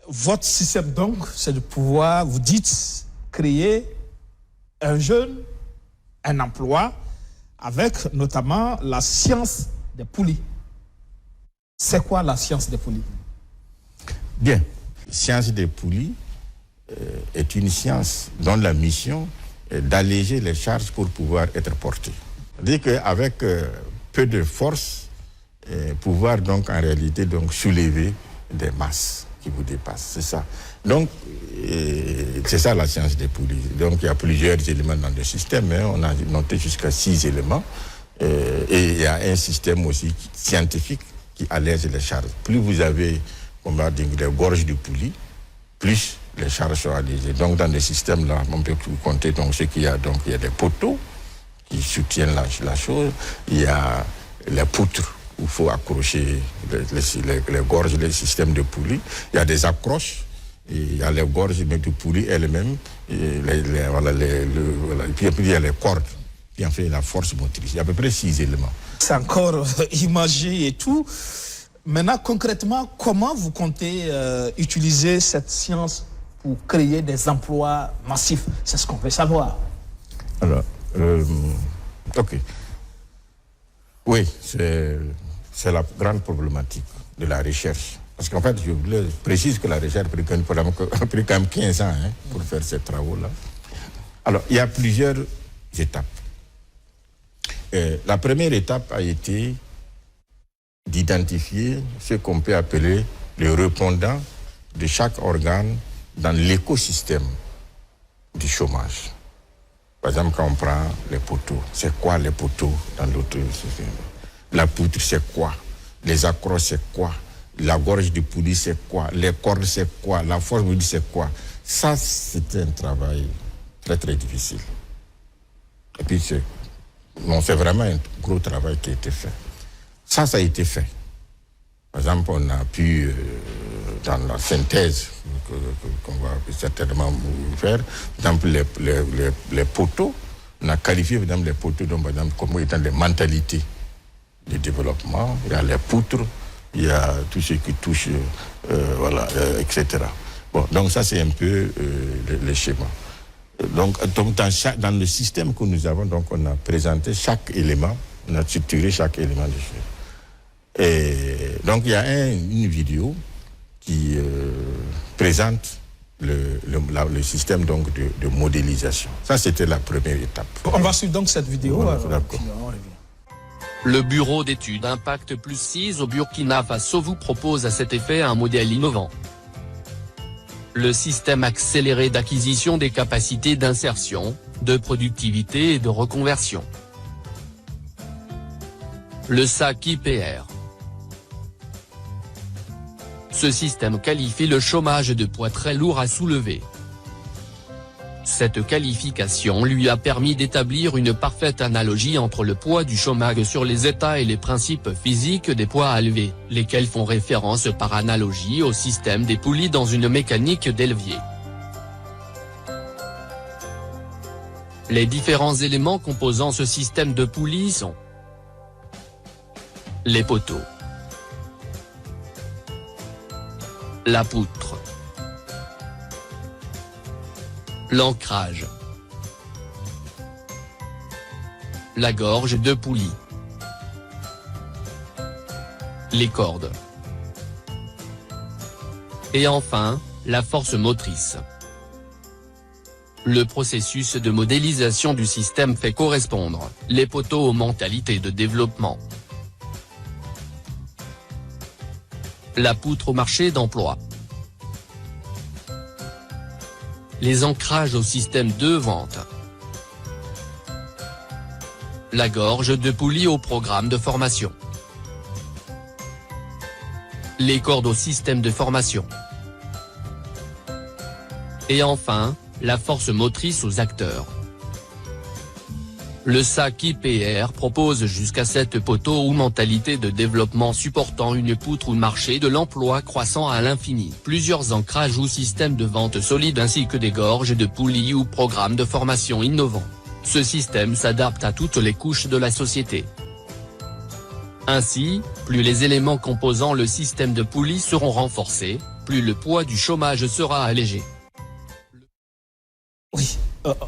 votre système, donc, c'est de pouvoir, vous dites, créer un jeune, un emploi, avec notamment la science des poulies. C'est quoi la science des poulies? Bien, science des poulies est une science dont la mission est d'alléger les charges pour pouvoir être portées. C'est-à-dire qu'avec peu de force, pouvoir donc en réalité donc soulever des masses qui vous dépassent, c'est ça. Donc, c'est ça la science des poulies. Donc, il y a plusieurs éléments dans le système, hein. On a noté jusqu'à 6 éléments. Et il y a un système aussi scientifique qui allège les charges. Plus vous avez, on va dire, des gorges de poulies, plus les charges sont allégées. Donc, dans le système-là, on peut compter donc, ce qu'il y a. Donc, il y a des poteaux qui soutiennent la chose. Il y a les poutres où il faut accrocher les gorges, les systèmes de poulies. Il y a des accroches. Et il y a les gorges de poulies elles-mêmes. Et puis il y a les cordes. Puis en fait, la force motrice. Il y a à peu près 6 éléments. C'est encore imagé et tout. Maintenant, concrètement, comment vous comptez utiliser cette science pour créer des emplois massifs? C'est ce qu'on veut savoir. Alors, ok. Oui, c'est la grande problématique de la recherche. Parce qu'en fait, je précise que la recherche a pris quand même 15 ans pour faire ces travaux-là. Alors, il y a plusieurs étapes. La première étape a été d'identifier ce qu'on peut appeler le répondant de chaque organe dans l'écosystème du chômage. Par exemple, quand on prend les poteaux, c'est quoi les poteaux dans l'autre système? La poutre, c'est quoi? Les accroches, c'est quoi? La gorge de poulie, c'est quoi? Les cordes, c'est quoi? La force motrice, c'est quoi? Ça, c'était un travail très, très difficile. Et puis, c'est vraiment un gros travail qui a été fait. Ça a été fait. Par exemple, on a pu, dans la synthèse qu'on va certainement faire, par exemple, les poteaux, on a qualifié, par exemple, les poteaux donc, par exemple, comme étant des mentalités de développement. Il y a les poutres, il y a tout ce qui touche, etc. Bon, donc ça, c'est un peu le schéma. Donc dans le système que nous avons, donc, on a présenté chaque élément, on a structuré chaque élément du schéma. Et donc, il y a une vidéo qui présente le système donc, de modélisation. Ça, c'était la première étape. On va suivre donc cette vidéo. Voilà, d'accord. Le bureau d'études Impact Plus 6 au Burkina Faso vous propose à cet effet un modèle innovant. Le système accéléré d'acquisition des capacités d'insertion, de productivité et de reconversion. Le SAC IPR. Ce système qualifie le chômage de poids très lourd à soulever. Cette qualification lui a permis d'établir une parfaite analogie entre le poids du chômage sur les États et les principes physiques des poids à lever, lesquels font référence par analogie au système des poulies dans une mécanique d'élevier. Les différents éléments composant ce système de poulies sont les poteaux, la poutre, l'ancrage, la gorge de poulie, les cordes et enfin, la force motrice. Le processus de modélisation du système fait correspondre les poteaux aux mentalités de développement, la poutre au marché d'emploi, les ancrages au système de vente, la gorge de poulie au programme de formation, les cordes au système de formation, et enfin, la force motrice aux acteurs. Le SAC IPR propose jusqu'à 7 poteaux ou mentalités de développement supportant une poutre ou marché de l'emploi croissant à l'infini, plusieurs ancrages ou systèmes de vente solides ainsi que des gorges de poulies ou programmes de formation innovants. Ce système s'adapte à toutes les couches de la société. Ainsi, plus les éléments composant le système de poulies seront renforcés, plus le poids du chômage sera allégé. Oui,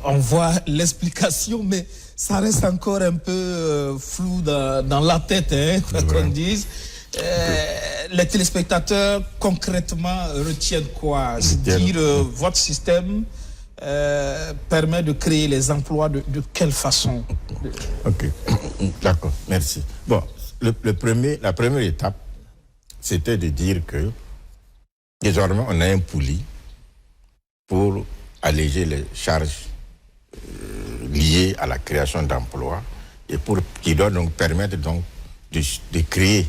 on voit l'explication, mais ça reste encore un peu flou dans la tête, quoi qu'on dise. Les téléspectateurs, concrètement, retiennent quoi? C'est-à-dire, votre système permet de créer les emplois de quelle façon? Ok, d'accord, merci. Bon, la première étape, c'était de dire que désormais, on a un poulie pour alléger les charges liées à la création d'emplois et qui doit donc permettre donc de créer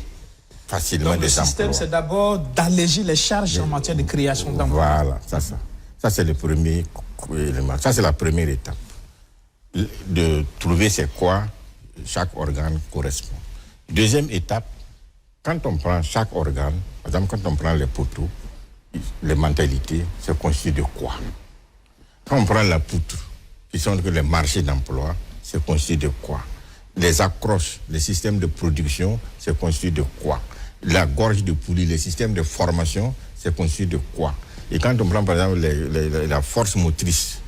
facilement des emplois. Le système, c'est d'abord d'alléger les charges en matière de création d'emplois. Voilà, ça c'est le premier élément. Ça, c'est la première étape. De trouver c'est quoi chaque organe correspond. Deuxième étape, quand on prend chaque organe, par exemple, quand on prend les poteaux, les mentalités, c'est constitué de quoi? Quand on prend la poutre, qui sont les marchés d'emploi, c'est constitué de quoi? Les accroches, les systèmes de production, c'est constitué de quoi? La gorge de poulie, les systèmes de formation, c'est constitué de quoi? Et quand on prend par exemple la force motrice,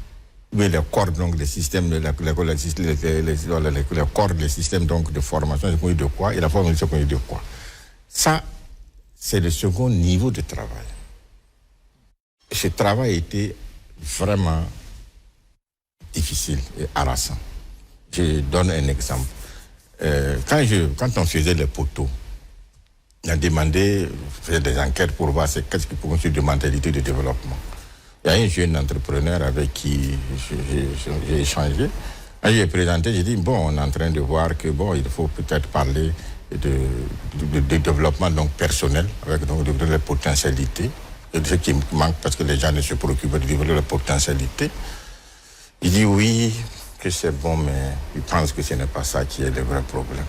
oui, les cordes, donc les systèmes, les cordes, les systèmes donc de formation, c'est constitué de quoi? Et la formation, c'est constitué de quoi? Ça, c'est le second niveau de travail. Ce travail était vraiment difficile et harassant. Je donne un exemple. Quand on faisait les poteaux, on a demandé, on faisait des enquêtes pour voir qu'est-ce qui constitue de mentalité de développement. Il y a un jeune entrepreneur avec qui j'ai échangé. Quand j'ai présenté, j'ai dit, bon, on est en train de voir que, bon, il faut peut-être parler de développement donc personnel, avec donc les potentialités, et ce qui manque parce que les gens ne se préoccupent pas de développer les potentialités. Il dit oui, que c'est bon, mais il pense que ce n'est pas ça qui est le vrai problème.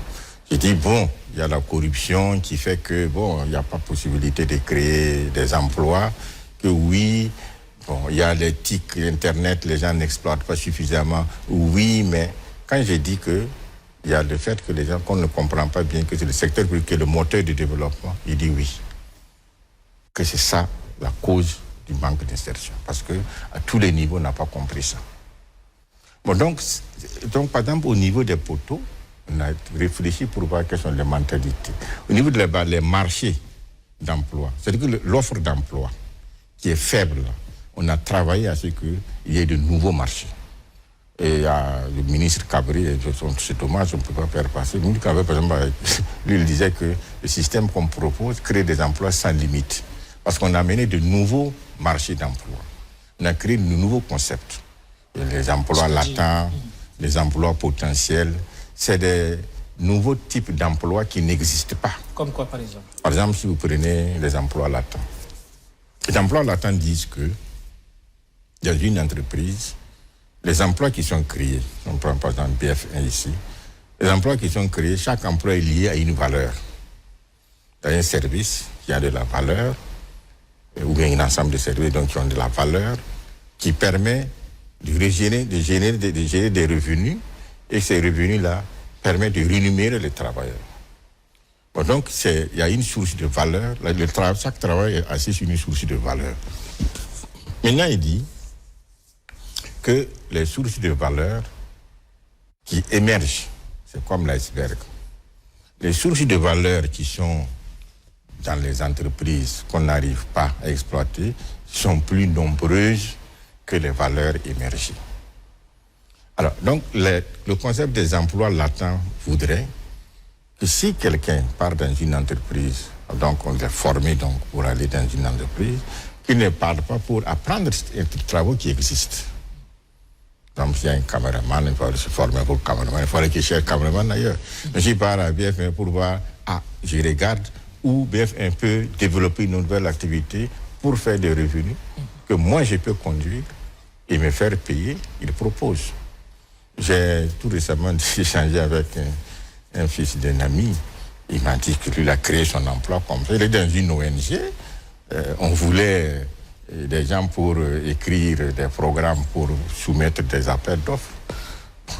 J'ai dit, bon, il y a la corruption qui fait que, bon, il n'y a pas possibilité de créer des emplois, que oui, bon, il y a les TIC, Internet, les gens n'exploitent pas suffisamment. Oui, mais quand j'ai dit que il y a le fait que les gens, qu'on ne comprend pas bien que c'est le secteur public qui est le moteur du développement, il dit oui. Que c'est ça la cause du manque d'insertion. Parce que à tous les niveaux, on n'a pas compris ça. Bon, donc, par exemple, au niveau des poteaux, on a réfléchi pour voir quelles sont les mentalités. Au niveau des marchés d'emploi, c'est-à-dire que l'offre d'emploi qui est faible, on a travaillé à ce qu'il y ait de nouveaux marchés. Et le ministre Cabri, c'est dommage, on ne peut pas faire passer. Le ministre Cabri, par exemple, lui, il disait que le système qu'on propose crée des emplois sans limite. Parce qu'on a amené de nouveaux marchés d'emploi. On a créé de nouveaux concepts. Les emplois latents, les emplois potentiels, c'est des nouveaux types d'emplois qui n'existent pas. Comme quoi, par exemple? Par exemple, si vous prenez les emplois latents. Les emplois latents disent que dans une entreprise, les emplois qui sont créés, on prend par exemple BF1 ici, les emplois qui sont créés, chaque emploi est lié à une valeur. Dans un service qui a de la valeur, ou bien un ensemble de services donc, qui ont de la valeur, qui permet de générer des revenus, et ces revenus-là permettent de rémunérer les travailleurs. Bon, donc, il y a une source de valeur. Chaque travail est assis sur une source de valeur. Maintenant, il dit que les sources de valeur qui émergent, c'est comme l'iceberg. Les sources de valeur qui sont dans les entreprises qu'on n'arrive pas à exploiter sont plus nombreuses que les valeurs émergées. Alors, donc, le concept des emplois latents voudrait que si quelqu'un part dans une entreprise, donc on l'est formé donc, pour aller dans une entreprise, qu'il ne parte pas pour apprendre des travaux qui existent. Donc, s'il y a un caméraman, il faut se former pour le caméraman, il faut qu'il cherche le caméraman ailleurs. Mais je pars à BF1 pour voir, je regarde où BF1 peut développer une nouvelle activité pour faire des revenus que moi je peux conduire et me faire payer, il propose. J'ai tout récemment échangé avec un fils d'un ami. Il m'a dit que lui, il a créé son emploi comme ça. Il est dans une ONG. On voulait des gens pour écrire des programmes pour soumettre des appels d'offres.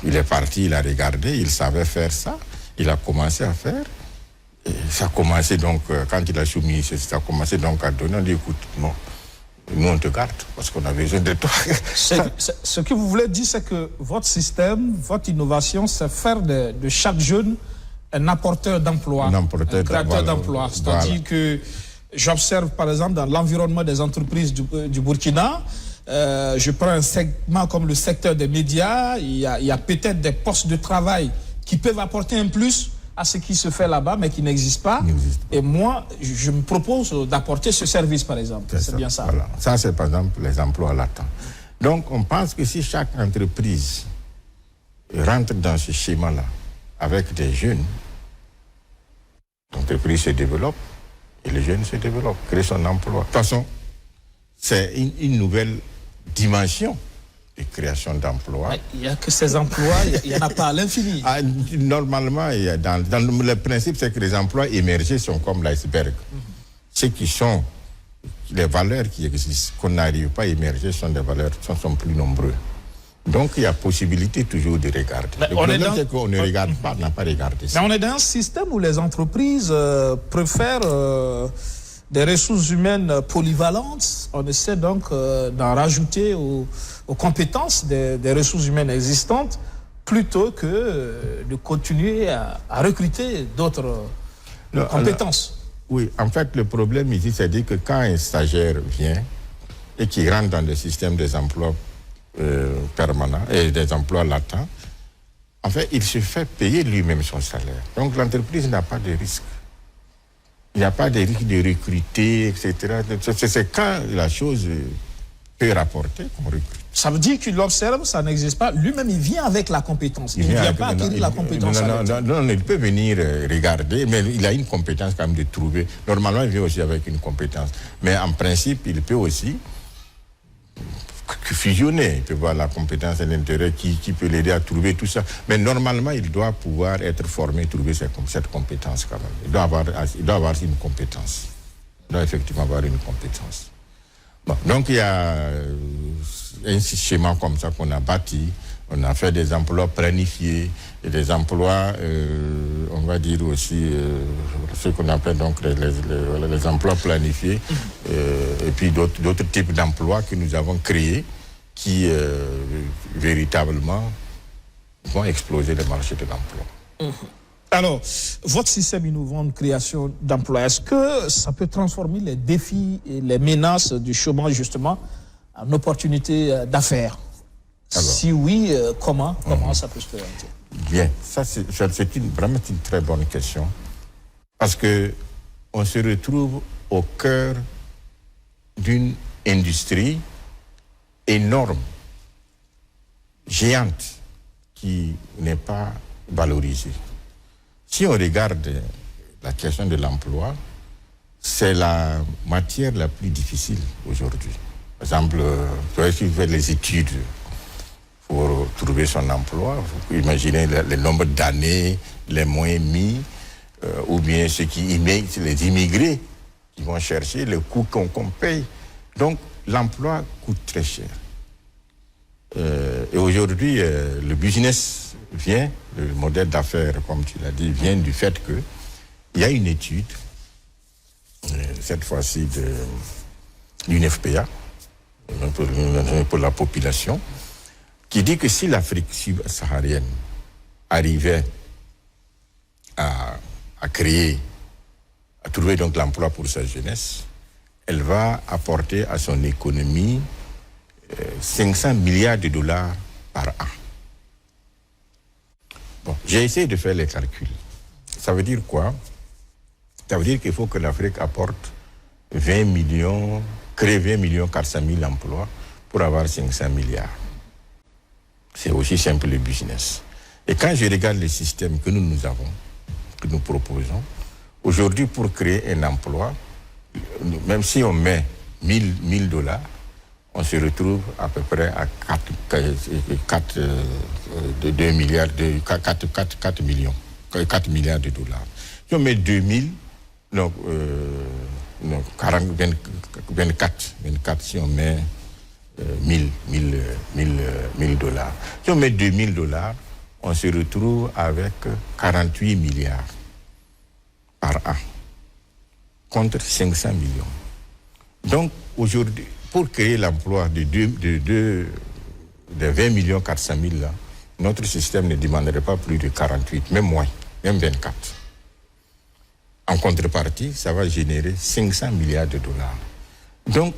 Il est parti, il a regardé, il savait faire ça. Il a commencé à faire. Et ça a commencé donc, quand il a soumis, ça a commencé donc à donner, on dit écoute, non, nous on te garde parce qu'on a besoin de toi. Ce que vous voulez dire, c'est que votre système, votre innovation, c'est faire de chaque jeune un apporteur d'emploi, un créateur d'emploi. C'est-à-dire que j'observe par exemple dans l'environnement des entreprises du Burkina, je prends un segment comme le secteur des médias, il y a peut-être des postes de travail qui peuvent apporter un plus à ce qui se fait là-bas, mais qui n'existe pas. Et moi, je me propose d'apporter ce service, par exemple. C'est bien ça. Voilà. Ça, c'est par exemple les emplois latents. Donc, on pense que si chaque entreprise rentre dans ce schéma-là avec des jeunes, l'entreprise se développe et les jeunes se développent, créent son emploi. De toute façon, c'est une nouvelle dimension de création d'emplois. Il n'y a que ces emplois, il n'y en a pas à l'infini. Normalement, dans le principe, c'est que les emplois émergés sont comme l'iceberg. Ceux qui sont les valeurs qui existent, qu'on n'arrive pas à émerger, sont des valeurs sont plus nombreux. Donc, il y a possibilité toujours de regarder. Le problème, c'est qu'on ne regarde pas, on n'a pas regardé ça. Mais on est dans un système où les entreprises préfèrent des ressources humaines polyvalentes. On essaie donc d'en rajouter aux compétences des ressources humaines existantes plutôt que de continuer à recruter d'autres compétences. Oui, en fait, le problème ici, c'est dire que quand un stagiaire vient et qui rentre dans le système des emplois permanents et des emplois latents, en fait, il se fait payer lui-même son salaire. Donc, l'entreprise n'a pas de risque. Il n'y a pas de risque de recruter, etc. C'est quand la chose peut rapporter qu'on recrute. Ça veut dire qu'il l'observe, ça n'existe pas. Lui-même, il vient avec la compétence. Il ne vient pas acquérir la compétence. Non, il peut venir regarder, mais il a une compétence quand même de trouver. Normalement, il vient aussi avec une compétence. Mais en principe, il peut aussi fusionner. Il peut voir la compétence à l'intérieur qui peut l'aider à trouver tout ça. Mais normalement, il doit pouvoir être formé, trouver cette compétence quand même. Il doit avoir une compétence. Il doit effectivement avoir une compétence. Bon, donc il y a un schéma comme ça qu'on a bâti. On a fait des emplois planifiés et des emplois, on va dire aussi, ce qu'on appelle donc les emplois planifiés, et puis d'autres types d'emplois que nous avons créés qui véritablement vont exploser le marché de l'emploi. Alors, votre système innovant de création d'emplois, est-ce que ça peut transformer les défis et les menaces du chômage justement en opportunités d'affaires? Alors, si oui, comment ça peut se faire? Bien, ça c'est vraiment une très bonne question. Parce qu'on se retrouve au cœur d'une industrie énorme, géante, qui n'est pas valorisée. Si on regarde la question de l'emploi, c'est la matière la plus difficile aujourd'hui. Par exemple, si vous faites les études pour trouver son emploi, vous imaginez le nombre d'années, les moyens mis, ou bien les immigrés qui vont chercher, le coût qu'on paye. Donc, l'emploi coûte très cher. Et aujourd'hui, le business vient, le modèle d'affaires, comme tu l'as dit, vient du fait qu'il y a une étude, cette fois-ci d'une FPA, pour la population, qui dit que si l'Afrique subsaharienne arrivait à trouver donc l'emploi pour sa jeunesse, elle va apporter à son économie 500 milliards de dollars par an. Bon, j'ai essayé de faire les calculs. Ça veut dire quoi? Ça veut dire qu'il faut que l'Afrique apporte 20 millions, crée 20 millions 400 000 emplois pour avoir 500 milliards. C'est aussi simple le business. Et quand je regarde le système que nous avons, que nous proposons, aujourd'hui pour créer un emploi, même si on met 1000 dollars, on se retrouve à peu près à 2 milliards, 4 milliards de dollars. Si on met 2000, donc 24, si on met 1000 dollars. Si on met 2000 dollars, on se retrouve avec 48 milliards par an, contre 500 millions. Donc, aujourd'hui, pour créer l'emploi de 20 millions 400 000, là, notre système ne demanderait pas plus de 48, même moins, même 24. En contrepartie, ça va générer 500 milliards de dollars. Donc,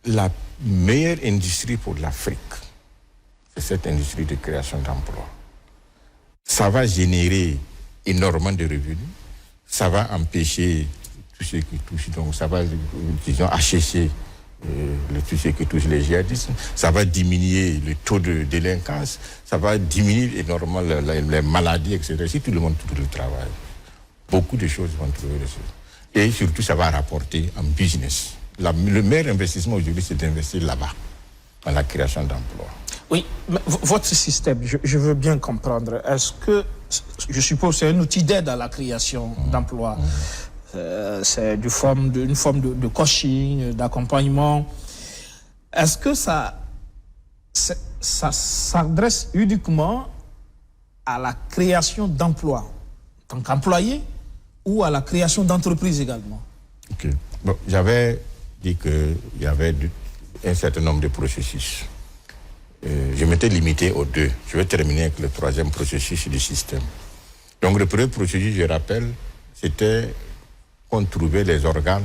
la meilleure industrie pour l'Afrique, c'est cette industrie de création d'emplois. Ça va générer énormément de revenus, ça va empêcher tout ce qui touche, donc ça va, disons, assécher tout ce qui touche les djihadistes, ça va diminuer le taux de délinquance, ça va diminuer énormément les maladies, etc. Si tout le monde trouve le travail, beaucoup de choses vont trouver le choses. Et surtout, ça va rapporter en business. Le meilleur investissement aujourd'hui, c'est d'investir là-bas, dans la création d'emplois. Oui, mais votre système, je veux bien comprendre. Est-ce que, je suppose, c'est un outil d'aide à la création d'emplois. C'est une forme de coaching, d'accompagnement. Est-ce que ça s'adresse uniquement à la création d'emplois en tant qu'employé ou à la création d'entreprises également? Ok. Bon, j'avais dit qu'il y avait un certain nombre de processus. Je m'étais limité aux deux. Je vais terminer avec le troisième processus du système. Donc le premier processus, je rappelle, c'était qu'on trouvait les organes,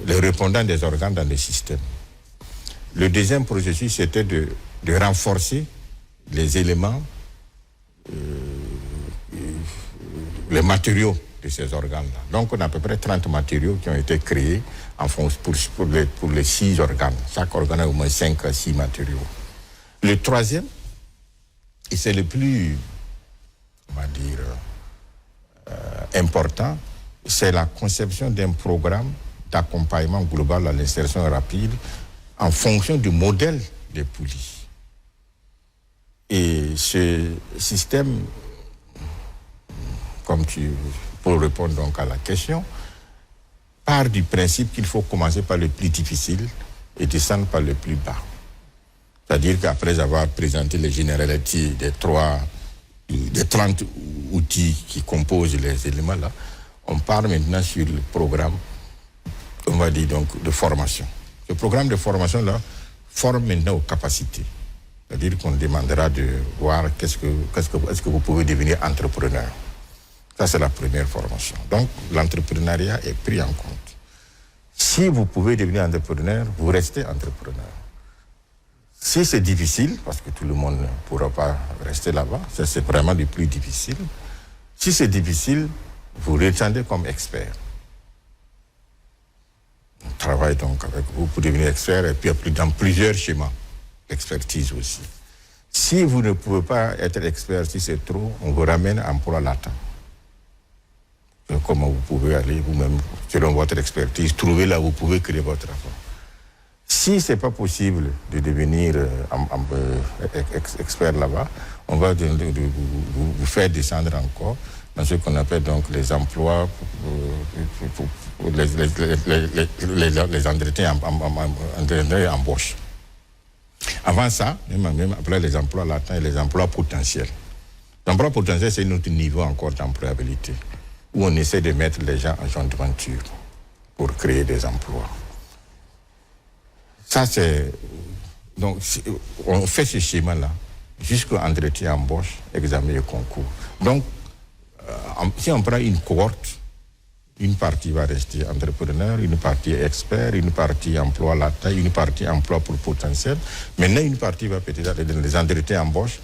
les répondants des organes dans le système. Le deuxième processus, c'était de renforcer les éléments, les matériaux de ces organes-là. Donc, on a à peu près 30 matériaux qui ont été créés en fonction pour les 6 organes. Chaque organe a au moins 5 à 6 matériaux. Le troisième, et c'est le plus, on va dire, important, c'est la conception d'un programme d'accompagnement global à l'insertion rapide en fonction du modèle des poulies. Et ce système, pour répondre donc à la question, part du principe qu'il faut commencer par le plus difficile et descendre par le plus bas. C'est-à-dire qu'après avoir présenté les généralités des 30 outils qui composent les éléments là, on part maintenant sur le programme, on va dire donc, de formation. Le programme de formation là forme maintenant aux capacités. C'est-à-dire qu'on demandera de voir est-ce que vous pouvez devenir entrepreneur. Ça, c'est la première formation. Donc, l'entrepreneuriat est pris en compte. Si vous pouvez devenir entrepreneur, vous restez entrepreneur. Si c'est difficile, parce que tout le monde ne pourra pas rester là-bas, ça c'est vraiment le plus difficile. Si c'est difficile, vous redescendez comme expert. On travaille donc avec vous pour devenir expert et puis dans plusieurs schémas d'expertise aussi. Si vous ne pouvez pas être expert, si c'est trop, on vous ramène à emploi latent. Comment vous pouvez aller vous-même, selon votre expertise, trouver là où vous pouvez créer votre rapport. Si ce n'est pas possible de devenir expert là-bas, on va vous faire descendre encore dans ce qu'on appelle donc les emplois, les entretiens embauche. Avant ça, même après les emplois latents et les emplois potentiels. L'emploi potentiel, c'est notre niveau encore d'employabilité, où on essaie de mettre les gens en joint venture pour créer des emplois. Ça, c'est... Donc, on fait ce schéma-là jusqu'à entretien, embauche, examen et concours. Donc, si on prend une cohorte, une partie va rester entrepreneur, une partie expert, une partie emploi latent, une partie emploi pour potentiel. Maintenant, une partie va peut-être dans les entretiens, embauche,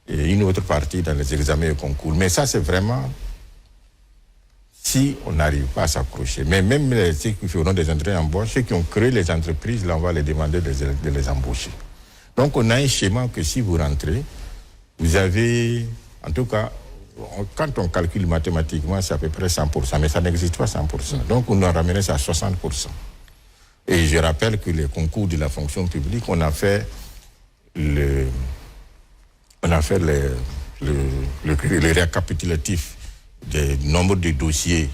et une autre partie dans les examens et concours. Mais ça, c'est vraiment... si on n'arrive pas à s'accrocher. Mais même ceux qui feront des entretiens embauche, ceux qui ont créé les entreprises, là, on va les demander de les embaucher. Donc, on a un schéma que si vous rentrez, vous avez, en tout cas, quand on calcule mathématiquement, c'est à peu près 100%, mais ça n'existe pas 100%. Donc, on a ramené ça à 60%. Et je rappelle que les concours de la fonction publique, on a fait le récapitulatif des nombres de dossiers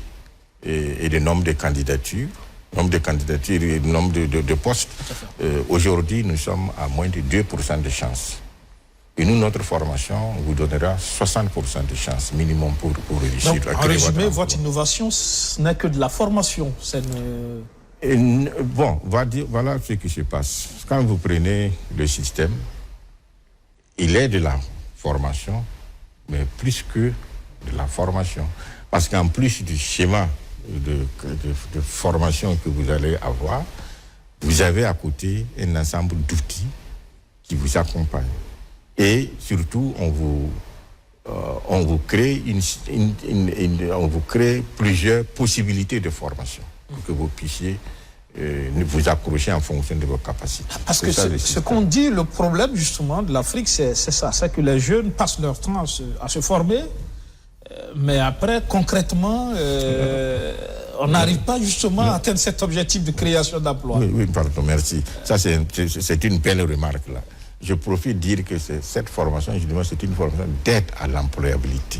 et des nombres de candidatures, et nombre de postes. Aujourd'hui, nous sommes à moins de 2% de chance Et nous, notre formation vous donnera 60% de chances minimum pour réussir. Donc, en résumé, votre innovation, ce n'est que de la formation. Bon, voilà ce qui se passe. Quand vous prenez le système, il est de la formation, mais plus que de la formation. Parce qu'en plus du schéma de formation que vous allez avoir, vous avez à côté un ensemble d'outils qui vous accompagnent. Et surtout, on vous crée on vous crée plusieurs possibilités de formation pour que vous puissiez vous accrocher en fonction de vos capacités. Parce que ce qu'on dit, le problème justement de l'Afrique, c'est ça, c'est que les jeunes passent leur temps à se former, mais après, concrètement, on n'arrive pas justement à atteindre cet objectif de création d'emplois. Oui, pardon, merci. Ça, c'est une belle remarque là. Je profite de dire que cette formation, justement, c'est une formation d'aide à l'employabilité.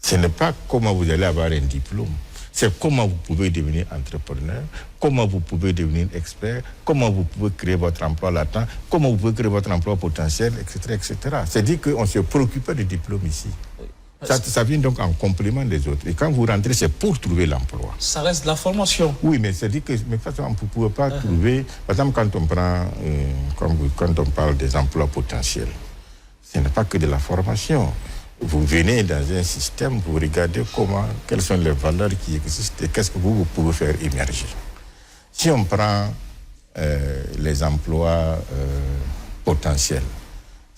Ce n'est pas comment vous allez avoir un diplôme, c'est comment vous pouvez devenir entrepreneur, comment vous pouvez devenir expert, comment vous pouvez créer votre emploi latent, comment vous pouvez créer votre emploi potentiel, etc., etc. C'est-à-dire qu'on ne se préoccupe pas du diplôme ici. Ça vient donc en complément des autres. Et quand vous rentrez, c'est pour trouver l'emploi. Ça reste de la formation. Oui, mais c'est-à-dire que mais on ne pouvait pas trouver... Par exemple, quand on parle des emplois potentiels, ce n'est pas que de la formation. Vous venez dans un système, vous regardez quelles sont les valeurs qui existent et qu'est-ce que vous pouvez faire émerger. Si on prend les emplois potentiels,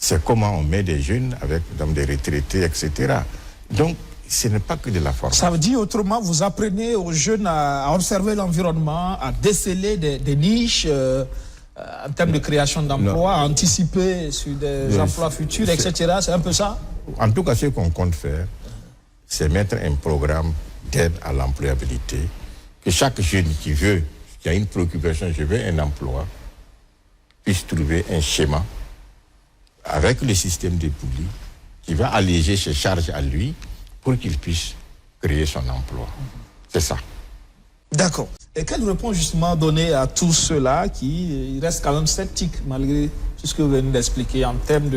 c'est comment on met des jeunes avec des retraités, etc. Donc, ce n'est pas que de la formation. Ça veut dire autrement, vous apprenez aux jeunes à observer l'environnement, à déceler des niches en termes de création d'emplois, à anticiper sur des emplois futurs, etc. C'est un peu ça? En tout cas, ce qu'on compte faire, c'est mettre un programme d'aide à l'employabilité, que chaque jeune qui a une préoccupation, je veux un emploi, puisse trouver un schéma avec le système de poulies qui va alléger ses charges à lui pour qu'il puisse créer son emploi. C'est ça. D'accord. Et quelle réponse justement donner à tous ceux-là qui restent quand même sceptiques malgré tout ce que vous venez d'expliquer en termes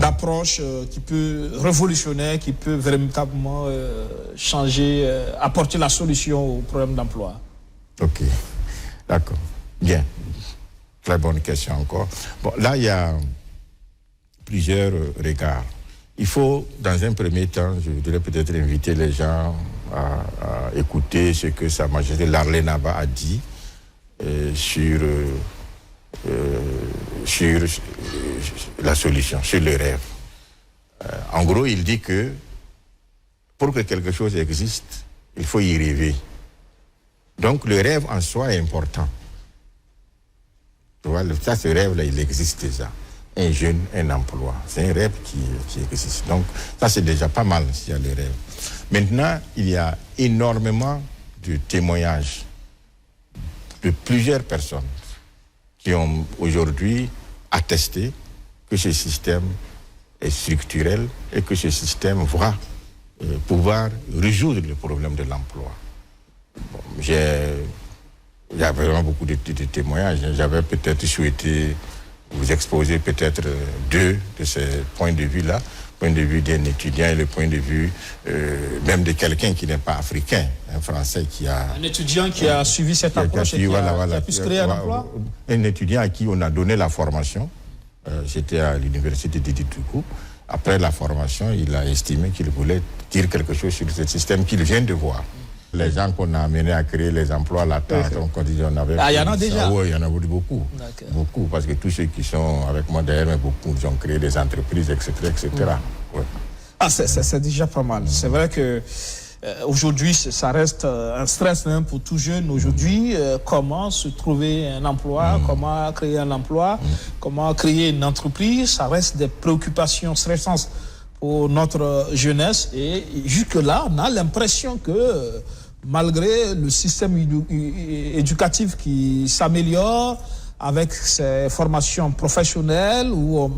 d'approche qui peut révolutionnaire, qui peut véritablement changer, apporter la solution au problème d'emploi? Ok, d'accord. Bien. Très bonne question encore. Bon, là, il y a plusieurs regards. Il faut, dans un premier temps, je voudrais peut-être inviter les gens à écouter ce que Sa Majesté Larlé Naba a dit sur la solution, sur le rêve. En gros, il dit que pour que quelque chose existe, il faut y rêver. Donc le rêve en soi est important. Tu vois, ce rêve-là, il existe déjà. Un jeune, un emploi. C'est un rêve qui existe. Donc, ça, c'est déjà pas mal s'il y a le rêve. Maintenant, il y a énormément de témoignages de plusieurs personnes qui ont aujourd'hui attesté que ce système est structurel et que ce système va pouvoir résoudre le problème de l'emploi. Bon, il y a vraiment beaucoup de témoignages. J'avais peut-être souhaité vous exposer peut-être deux de ces points de vue-là, le point de vue d'un étudiant et le point de vue même de quelqu'un qui n'est pas africain, un Français qui a... Un étudiant qui a suivi cette approche et qui a pu créer un emploi? Un étudiant à qui on a donné la formation, j'étais à l'université d'Iditoukou. Après la formation, il a estimé qu'il voulait dire quelque chose sur ce système qu'il vient de voir. Les gens qu'on a amenés à créer les emplois latents, donc on avait... Ah, il y en a déjà? Oui, il y en a beaucoup. Beaucoup, parce que tous ceux qui sont avec moi derrière, beaucoup, ils ont créé des entreprises, etc. etc. Ouais. Ah, c'est déjà pas mal. C'est vrai que aujourd'hui, ça reste un stress même pour tout jeune. Aujourd'hui, comment se trouver un emploi, comment créer un emploi, comment créer une entreprise, ça reste des préoccupations stressantes pour notre jeunesse. Et jusque-là, on a l'impression que malgré le système éducatif qui s'améliore avec ces formations professionnelles où on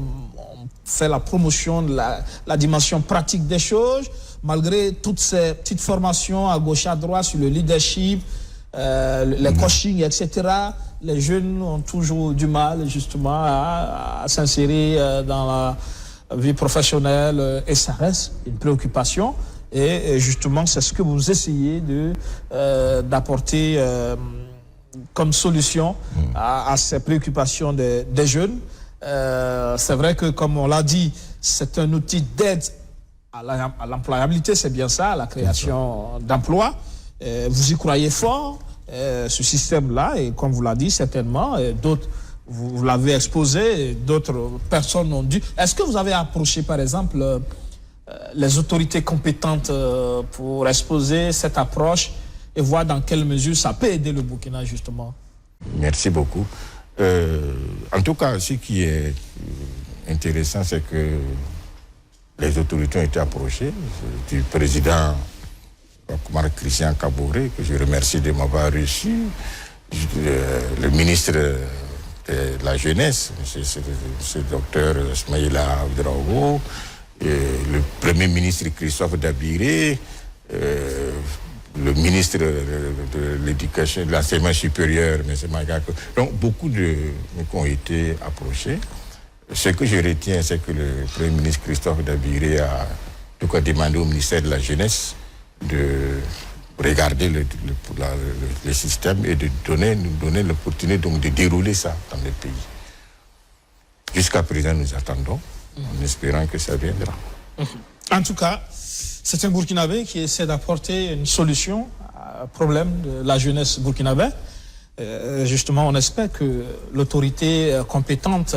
fait la promotion de la dimension pratique des choses, malgré toutes ces petites formations à gauche à droite sur le leadership, les coachings, etc., les jeunes ont toujours du mal justement à s'insérer dans la vie professionnelle et ça reste une préoccupation. Et justement, c'est ce que vous essayez d'apporter comme solution à ces préoccupations des jeunes. C'est vrai que, comme on l'a dit, c'est un outil d'aide à l'employabilité, c'est bien ça, à la création d'emplois. Vous y croyez fort, ce système-là, et comme vous l'avez dit, certainement, d'autres, vous l'avez exposé, d'autres personnes ont dû. Est-ce que vous avez approché, par exemple, les autorités compétentes pour exposer cette approche et voir dans quelle mesure ça peut aider le Burkina, justement? Merci beaucoup. En tout cas, ce qui est intéressant, c'est que les autorités ont été approchées du président Omar Christian Kaboré, que je remercie de m'avoir reçu, le ministre de la Jeunesse, M. Docteur Smaïla Ouedraogo, le Premier ministre Christophe Dabiré, le ministre de l'Éducation, de l'Enseignement supérieur, M. Magako. Donc, beaucoup de ont été approchés. Ce que je retiens, c'est que le Premier ministre Christophe Dabiré a en tout cas demandé au ministère de la Jeunesse de regarder le système et de nous donner l'opportunité donc de dérouler ça dans le pays. Jusqu'à présent, nous attendons, en espérant que ça viendra. En tout cas, c'est un Burkinabé qui essaie d'apporter une solution au problème de la jeunesse burkinabé. Justement, on espère que l'autorité compétente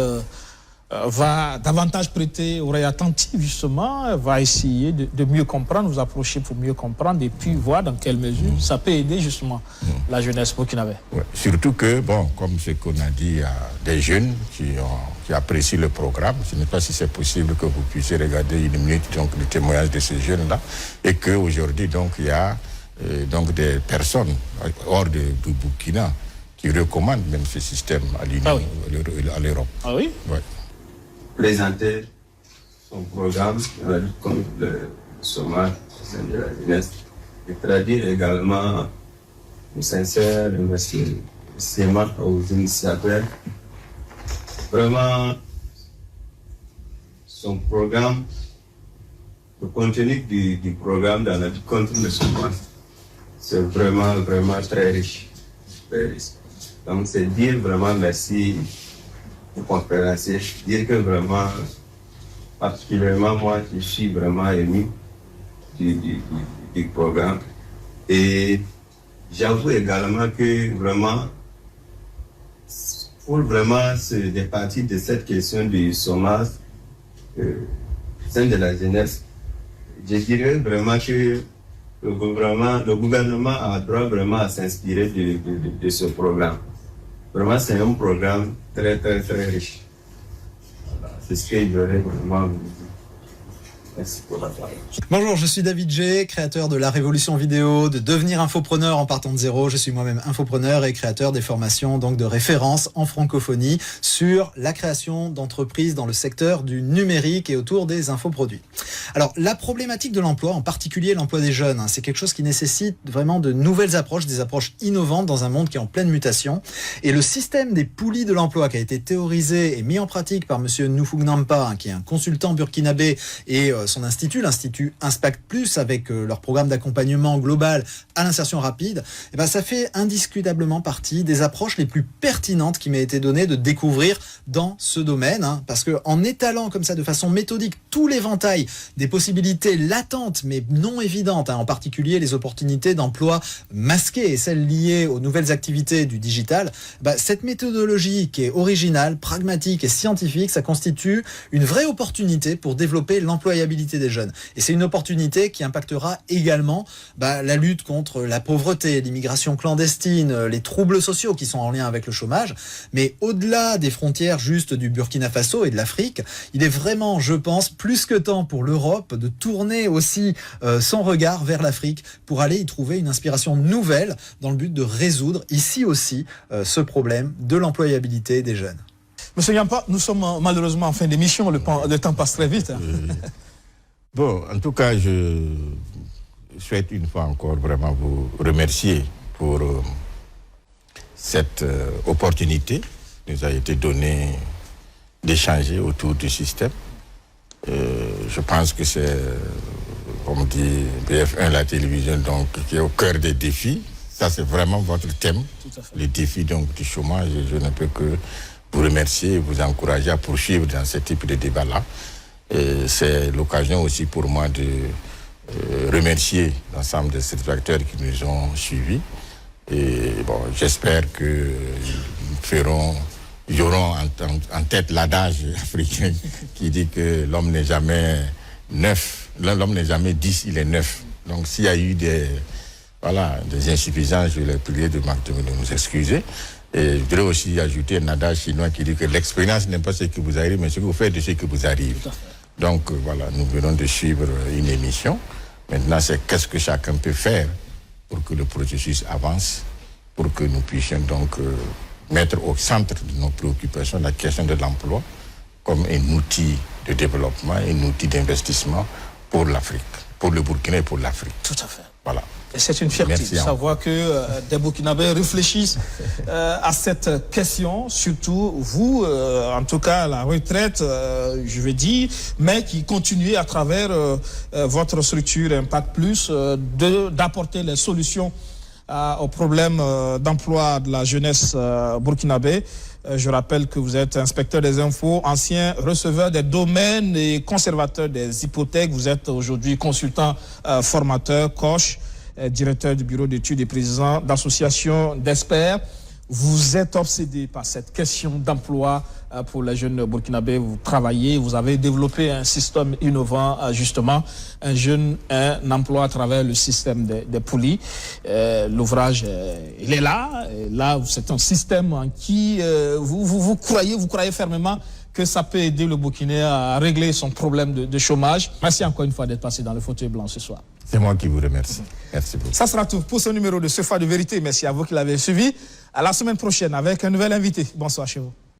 va davantage prêter oreille attentive, justement, va essayer de mieux comprendre, vous approcher pour mieux comprendre et puis voir dans quelle mesure ça peut aider justement la jeunesse burkinabé. Ouais. Surtout que, bon, comme ce qu'on a dit, il y a des jeunes qui apprécient le programme. Je ne sais pas si c'est possible que vous puissiez regarder une minute donc, le témoignage de ces jeunes-là et qu'aujourd'hui, donc, il y a donc des personnes hors du Burkina qui recommandent même ce système à l'Union, à l'Europe. Ah oui? Ouais. Présenter son programme dans la lutte contre le chômage de la jeunesse et traduire également un sincère remerciement aux initiateurs. Vraiment, son programme, le contenu du programme dans la lutte contre le chômage, c'est vraiment très riche. Donc, c'est dire vraiment merci aux conférenciers, dire que vraiment, particulièrement moi, je suis vraiment ému du programme. Et j'avoue également que vraiment, pour vraiment se départir de cette question du chômage au sein de la jeunesse, je dirais vraiment que le gouvernement a droit vraiment à s'inspirer de ce programme. Vraiment, c'est un programme très riche. Voilà, c'est ce que j'aurais vraiment voulu dire. Merci pour la parole. Bonjour, je suis David G, créateur de La Révolution Vidéo, de Devenir Infopreneur en partant de zéro. Je suis moi-même infopreneur et créateur des formations donc de référence en francophonie sur la création d'entreprises dans le secteur du numérique et autour des infoproduits. Alors, la problématique de l'emploi, en particulier l'emploi des jeunes, c'est quelque chose qui nécessite vraiment de nouvelles approches, des approches innovantes dans un monde qui est en pleine mutation. Et le système des poulies de l'emploi qui a été théorisé et mis en pratique par monsieur Nufung Nampa, qui est un consultant burkinabé, et son institut, l'Institut Inspect Plus, avec leur programme d'accompagnement global à l'insertion rapide, et ben ça fait indiscutablement partie des approches les plus pertinentes qui m'aient été données de découvrir dans ce domaine, parce que en étalant comme ça de façon méthodique tout l'éventail des possibilités latentes mais non évidentes, en particulier les opportunités d'emploi masquées et celles liées aux nouvelles activités du digital, cette méthodologie qui est originale, pragmatique et scientifique, ça constitue une vraie opportunité pour développer l'employabilité des jeunes. Et c'est une opportunité qui impactera également la lutte contre la pauvreté, l'immigration clandestine, les troubles sociaux qui sont en lien avec le chômage. Mais au-delà des frontières juste du Burkina Faso et de l'Afrique, il est vraiment, je pense, plus que temps pour l'Europe de tourner aussi son regard vers l'Afrique pour aller y trouver une inspiration nouvelle dans le but de résoudre ici aussi ce problème de l'employabilité des jeunes. Monsieur Yampa, nous sommes malheureusement en fin d'émission, le temps passe très vite. Bon, en tout cas, je souhaite une fois encore vraiment vous remercier pour cette opportunité nous a été donnée d'échanger autour du système. Je pense que c'est, comme dit BF1, la télévision, donc, qui est au cœur des défis. Ça, c'est vraiment votre thème, les défis donc, du chômage. Je ne peux que vous remercier et vous encourager à poursuivre dans ce type de débat-là. C'est l'occasion aussi pour moi de remercier l'ensemble des acteurs qui nous ont suivis. Et bon, j'espère que ils auront en tête l'adage africain qui dit que l'homme n'est jamais neuf, l'homme n'est jamais 10, il est 9. Donc s'il y a eu des insuffisances, je vais prier de nous excuser. Et je voudrais aussi ajouter un adage chinois qui dit que l'expérience n'est pas ce qui vous arrive, mais ce que vous faites de ce qui vous arrive. Donc voilà, nous venons de suivre une émission. Maintenant, c'est qu'est-ce que chacun peut faire pour que le processus avance, pour que nous puissions donc mettre au centre de nos préoccupations la question de l'emploi comme un outil de développement, un outil d'investissement pour l'Afrique, pour le Burkina et pour l'Afrique. Tout à fait. Voilà. Et c'est une fierté de savoir que des Burkinabés réfléchissent à cette question, surtout vous, en tout cas à la retraite, je vais dire, mais qui continuez à travers votre structure Impact Plus d'apporter les solutions aux problèmes d'emploi de la jeunesse burkinabé. Je rappelle que vous êtes inspecteur des impôts, ancien receveur des domaines et conservateur des hypothèques. Vous êtes aujourd'hui consultant formateur, coach, directeur du bureau d'études et président d'associations d'experts. Vous êtes obsédé par cette question d'emploi pour les jeunes burkinabés. Vous travaillez, vous avez développé un système innovant, justement, un emploi à travers le système des poulies. L'ouvrage, il est là. Et là, c'est un système en qui vous croyez fermement que ça peut aider le Burkinais à régler son problème de chômage. Merci encore une fois d'être passé dans le fauteuil blanc ce soir. C'est moi qui vous remercie. Merci beaucoup. Ça sera tout pour ce numéro de Ce Soir de Vérité. Merci à vous qui l'avez suivi. À la semaine prochaine avec un nouvel invité. Bonsoir chez vous.